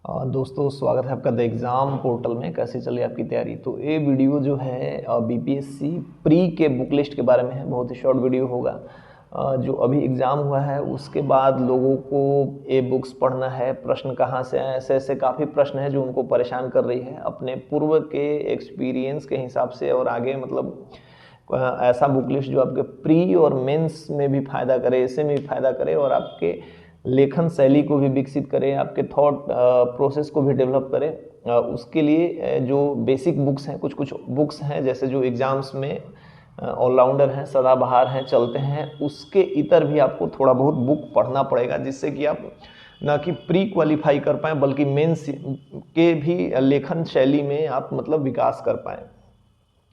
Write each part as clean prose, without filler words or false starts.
दोस्तों स्वागत है आपका द एग्ज़ाम पोर्टल में। कैसी चली आपकी तैयारी। तो ये वीडियो जो है बीपीएससी प्री के बुक लिस्ट के बारे में है। बहुत ही शॉर्ट वीडियो होगा। जो अभी एग्ज़ाम हुआ है उसके बाद लोगों को ये बुक्स पढ़ना है, प्रश्न कहाँ से आए, ऐसे ऐसे काफ़ी प्रश्न हैं जो उनको परेशान कर रही है अपने पूर्व के एक्सपीरियंस के हिसाब से। और आगे मतलब ऐसा बुक लिस्ट जो आपके प्री और मेंस में भी फ़ायदा करे, ऐसे में भी फ़ायदा करे और आपके लेखन शैली को भी विकसित करे, आपके थॉट प्रोसेस को भी डेवलप करे। उसके लिए जो बेसिक बुक्स हैं, कुछ कुछ बुक्स हैं जैसे जो एग्ज़ाम्स में ऑलराउंडर हैं, सदाबहार हैं, चलते हैं, उसके इतर भी आपको थोड़ा बहुत बुक पढ़ना पड़ेगा, जिससे कि आप ना कि प्री क्वालिफाई कर पाएँ बल्कि मेंस के भी लेखन शैली में आप मतलब विकास कर पाएँ।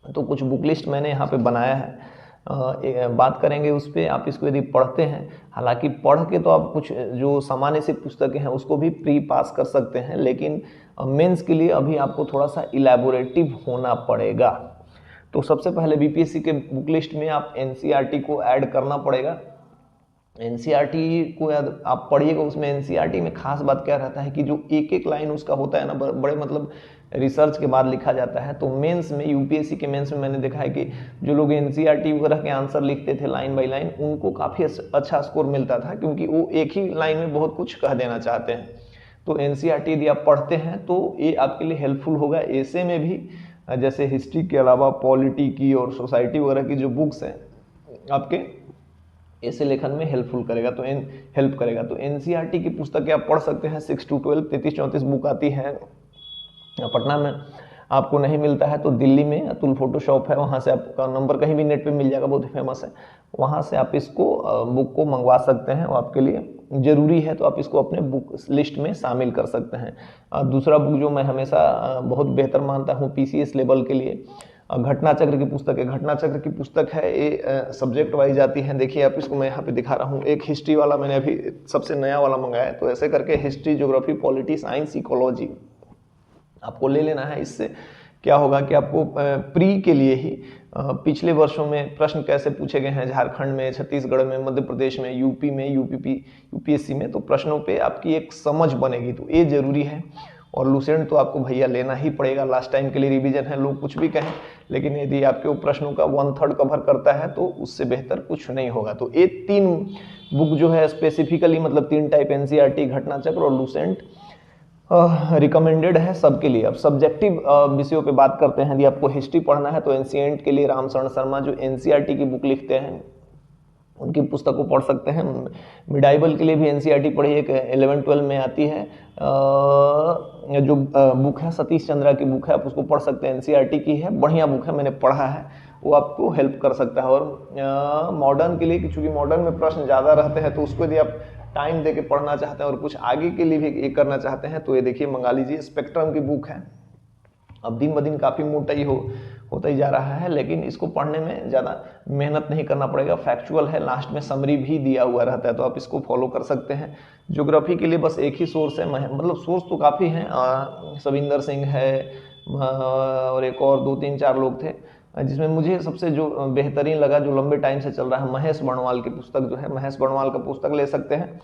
तो कुछ बुक लिस्ट मैंने यहाँ पे बनाया है, बात करेंगे उस पर। आप इसको यदि पढ़ते हैं, हालांकि पढ़ के तो आप कुछ जो सामान्य सी पुस्तकें हैं उसको भी प्री पास कर सकते हैं, लेकिन मेंस के लिए अभी आपको थोड़ा सा इलैबोरेटिव होना पड़ेगा। तो सबसे पहले बीपीएससी के बुक लिस्ट में आप एनसीईआरटी को ऐड करना पड़ेगा। एनसीईआरटी को आप पढ़िएगा। उसमें एनसीईआरटी में खास बात क्या रहता है कि जो एक एक लाइन उसका होता है ना, बड़े मतलब रिसर्च के बाद लिखा जाता है। तो मेंस में, यूपीएससी के मेंस में मैंने देखा है कि जो लोग एनसीईआरटी वगैरह के आंसर लिखते थे लाइन बाय लाइन, उनको काफ़ी अच्छा स्कोर मिलता था, क्योंकि वो एक ही लाइन में बहुत कुछ कह देना चाहते हैं। तो एनसीईआरटी यदि आप पढ़ते हैं तो ये आपके लिए हेल्पफुल होगा। ऐसे में भी जैसे हिस्ट्री के अलावा पॉलिटी की और सोसाइटी वगैरह की जो बुक्स हैं आपके ऐसे लेखन में हेल्प करेगा। तो एनसीईआरटी की पुस्तकें आप पढ़ सकते हैं। 6 to 12 33-34 बुक आती है। पटना में आपको नहीं मिलता है तो दिल्ली में अतुल फोटो शॉप है, वहाँ से आपका नंबर कहीं भी नेट पे मिल जाएगा, बहुत ही फेमस है। वहाँ से आप इसको बुक को मंगवा सकते हैं, वो आपके लिए ज़रूरी है, तो आप इसको अपने बुक लिस्ट में शामिल कर सकते हैं। दूसरा बुक जो मैं हमेशा बहुत बेहतर मानता हूँ पीसीएस लेवल के लिए, घटना चक्र की पुस्तक है। घटना चक्र की पुस्तक है, ये सब्जेक्ट वाइज आती है। देखिए आप इसको मैं यहाँ पे दिखा रहा हूँ। एक हिस्ट्री वाला मैंने अभी सबसे नया वाला मंगाया है, तो ऐसे करके history, geography, polity, science, ecology आपको ले लेना है। इससे क्या होगा कि आपको प्री के लिए ही पिछले वर्षों में प्रश्न कैसे पूछे गए हैं झारखंड में, छत्तीसगढ़ में, मध्य प्रदेश में, यूपी में, यूपीएससी में, तो प्रश्नों पे आपकी एक समझ बनेगी। तो ये जरूरी है। और लुसेंट तो आपको भैया लेना ही पड़ेगा, लास्ट टाइम के लिए रिवीजन है। लोग कुछ भी कहें, लेकिन यदि आपके वो प्रश्नों का 1/3 कवर करता है तो उससे बेहतर कुछ नहीं होगा। तो ये 3 बुक जो है स्पेसिफिकली, मतलब 3 टाइप, एनसीईआरटी, घटना चक्र और लुसेंट, रिकमेंडेड है सबके लिए। अब सब्जेक्टिव विषयों पे बात करते हैं। यदि आपको हिस्ट्री पढ़ना है तो एंशिएंट के लिए रामशरण शर्मा जो एनसीईआरटी की बुक लिखते हैं उनकी पुस्तक को पढ़ सकते हैं। मिडाइवल के लिए भी एनसीईआरटी पढ़ी, एक 11-12 में आती है जो बुक है, सतीश चंद्रा की बुक है, आप उसको पढ़ सकते हैं। एनसीईआरटी की है, बढ़िया बुक है, मैंने पढ़ा है, वो आपको हेल्प कर सकता है। और मॉडर्न के लिए, चूँकि मॉडर्न में प्रश्न ज़्यादा रहते हैं, तो उसको यदि आप टाइम दे के पढ़ना चाहते हैं और कुछ आगे के लिए भी ये करना चाहते हैं तो ये देखिए मंगा लीजिए। स्पेक्ट्रम की बुक है। अब दिन ब दिन काफ़ी मोटा ही होता ही जा रहा है, लेकिन इसको पढ़ने में ज़्यादा मेहनत नहीं करना पड़ेगा। फैक्चुअल है, लास्ट में समरी भी दिया हुआ रहता है, तो आप इसको फॉलो कर सकते हैं। ज्योग्राफी के लिए बस एक ही सोर्स है, मतलब सोर्स तो काफ़ी हैं। सविंदर सिंह है और एक और 2-3-4 लोग थे, जिसमें मुझे सबसे जो बेहतरीन लगा, जो लंबे टाइम से चल रहा है, महेश बर्णवाल की पुस्तक जो है, महेश बर्णवाल का पुस्तक ले सकते हैं।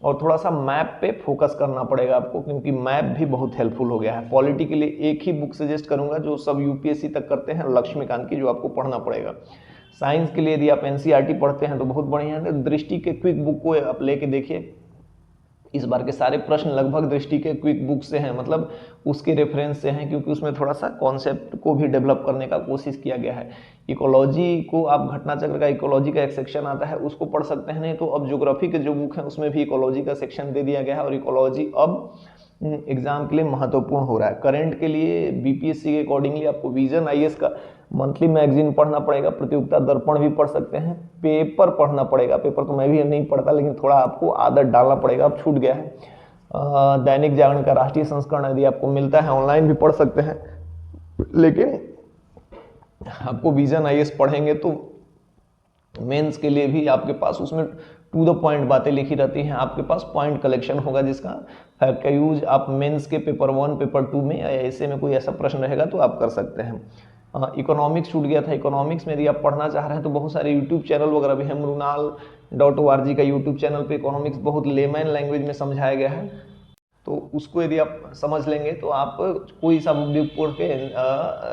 और थोड़ा सा मैप पे फोकस करना पड़ेगा आपको, क्योंकि मैप भी बहुत हेल्पफुल हो गया है। पॉलिटी के लिए एक ही बुक सजेस्ट करूंगा जो सब यूपीएससी तक करते हैं, लक्ष्मीकांत की, जो आपको पढ़ना पड़ेगा। साइंस के लिए यदि आप एनसीईआरटी पढ़ते हैं तो बहुत बढ़िया है। दृष्टि के क्विक बुक को आप लेके देखिए। इस बार के सारे प्रश्न लगभग दृष्टि के क्विक बुक से हैं, मतलब उसके रेफरेंस से हैं, क्योंकि उसमें थोड़ा सा कॉन्सेप्ट को भी डेवलप करने का कोशिश किया गया है। इकोलॉजी को आप, घटना चक्र का इकोलॉजी का एक सेक्शन आता है, उसको पढ़ सकते हैं। नहीं तो अब ज्योग्राफी के जो बुक है उसमें भी इकोलॉजी का सेक्शन दे दिया गया है, और इकोलॉजी अब एग्जाम के लिए महत्वपूर्ण हो रहा है। करंट के लिए बीपीएससी के अकॉर्डिंगली आपको विजन आईएएस का मंथली मैगजीन पढ़ना पड़ेगा, प्रतियोगिता दर्पण भी पढ़ सकते हैं, पेपर पढ़ना पड़ेगा। पेपर तो मैं भी नहीं पढ़ता, लेकिन थोड़ा आपको आदत डालना पड़ेगा, अब छूट गया है। दैनिक जागरण का राष्ट्रीय संस्करण यदि आपको मिलता है, ऑनलाइन भी पढ़ सकते हैं, लेकिन आपको विजन आईएएस पढ़ेंगे तो मेंस के लिए भी आपके पास उसमें टू द पॉइंट बातें लिखी रहती हैं, आपके पास पॉइंट कलेक्शन होगा, जिसका फैक्ट का यूज आप मेंस के पेपर 1, पेपर 2 में या ऐसे में कोई ऐसा प्रश्न रहेगा तो आप कर सकते हैं। इकोनॉमिक्स छूट गया था। इकोनॉमिक्स में यदि आप पढ़ना चाह रहे हैं तो बहुत सारे यूट्यूब चैनल वगैरह भी हैं। mrunal.org का यूट्यूब चैनल पे इकोनॉमिक्स बहुत लेमैन लैंग्वेज में समझाया गया है, तो उसको यदि आप समझ लेंगे तो आप कोई सा बुक पढ़ के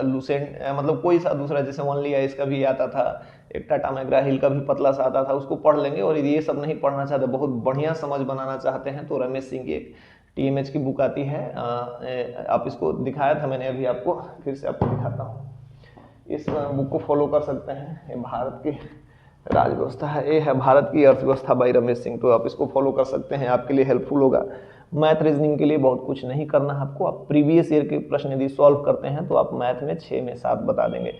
लूसेंट मतलब कोई सा दूसरा, जैसे ओनली आइस का भी आता था, एक टाटा मैकग्रा हिल का भी पतला सा आता था, उसको पढ़ लेंगे। और यदि ये सब नहीं पढ़ना चाहते, बहुत बढ़िया समझ बनाना चाहते हैं, तो रमेश सिंह की एक TMH की बुक आती है, आप इसको दिखाया था मैंने अभी आपको, फिर से आपको दिखाता हूँ। इस बुक को फॉलो कर सकते हैं। ये भारत की राजव्यवस्था है, ये है भारत की अर्थव्यवस्था बाई रमेश सिंह, तो आप इसको फॉलो कर सकते हैं, आपके लिए हेल्पफुल होगा। मैथ रीजनिंग के लिए बहुत कुछ नहीं करना है आपको, आप प्रीवियस ईयर के प्रश्न यदि सॉल्व करते हैं तो आप मैथ में 6 में 7 बता देंगे।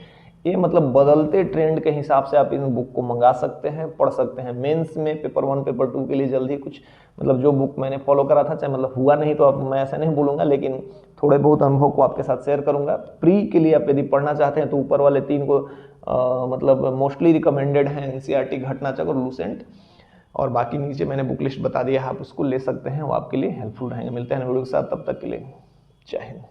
ये मतलब बदलते ट्रेंड के हिसाब से आप इन बुक को मंगा सकते हैं, पढ़ सकते हैं। मेंस में पेपर 1 पेपर 2 के लिए जल्दी कुछ मतलब जो बुक मैंने फॉलो करा था, चाहे मतलब हुआ नहीं तो अब मैं ऐसा नहीं बोलूँगा, लेकिन थोड़े बहुत अनुभव को आपके साथ शेयर करूँगा। प्री के लिए आप यदि पढ़ना चाहते हैं तो ऊपर वाले 3 को मतलब मोस्टली रिकमेंडेड हैं, NCERT, घटनाचक्र और लूसेंट, और बाकी नीचे मैंने बुक लिस्ट बता दिया है, आप उसको ले सकते हैं, वो आपके लिए हेल्पफुल रहेंगे। मिलते हैं वीडियो के साथ, तब तक के लिए जय हिंद।